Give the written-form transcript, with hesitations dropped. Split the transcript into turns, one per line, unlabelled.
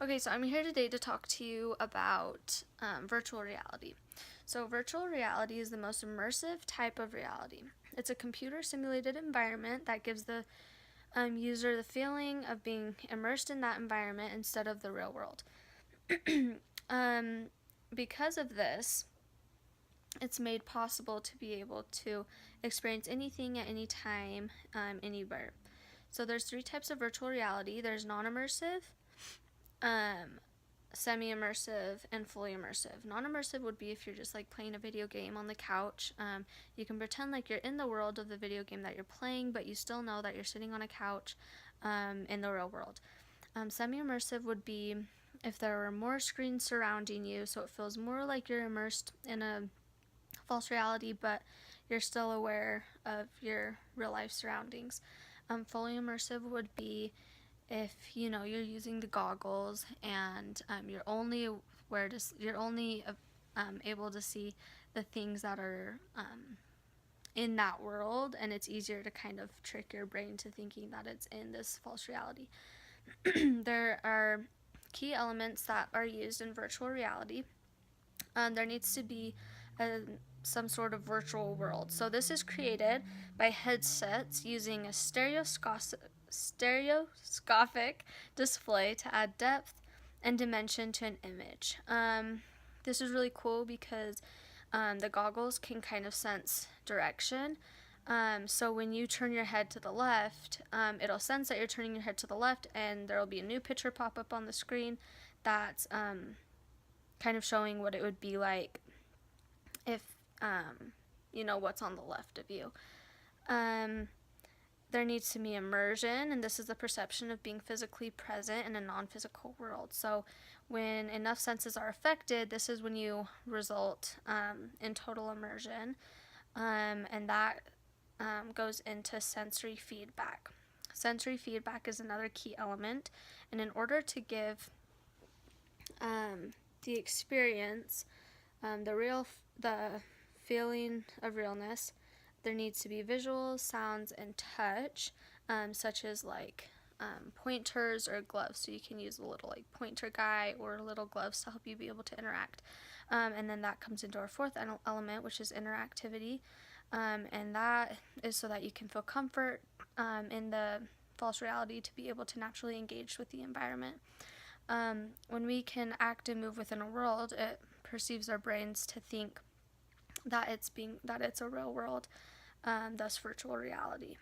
Okay, so I'm here today to talk to you about virtual reality. So, virtual reality is the most immersive type of reality. It's a computer simulated environment that gives the user the feeling of being immersed in that environment instead of the real world. um, because of this, it's made possible to be able to experience anything at any time, anywhere. So, there's three types of virtual reality. There's non-immersive, um, semi-immersive, and fully immersive. Non-immersive would be if you're just like playing a video game on the couch. You can pretend like you're in the world of the video game that you're playing, but you still know that you're sitting on a couch in the real world. Semi-immersive would be if there were more screens surrounding you, so it feels more like you're immersed in a false reality, but you're still aware of your real life surroundings. Fully immersive would be if you're using the goggles and you're only able to see the things that are in that world, and it's easier to kind of trick your brain to thinking that it's in this false reality. There are key elements that are used in virtual reality. There needs to be some sort of virtual world. So this is created by headsets using a stereoscopic display to add depth and dimension to an image. This is really cool because the goggles can kind of sense direction. So when you turn your head to the left, it'll sense that you're turning your head to the left, and there will be a new picture pop up on the screen that's kind of showing what it would be like if what's on the left of you. There needs to be immersion, and this is the perception of being physically present in a non-physical world. So when enough senses are affected, this is when you result in total immersion, and that goes into sensory feedback. Sensory feedback is another key element, and in order to give the experience, the feeling of realness, there needs to be visuals, sounds, and touch, such as like pointers or gloves. So you can use a little like pointer guy or little gloves to help you be able to interact. And then that comes into our fourth element, which is interactivity. And that is so that you can feel comfort in the false reality to be able to naturally engage with the environment. When we can act and move within a world, it perceives our brains to think that it's a real world, thus virtual reality.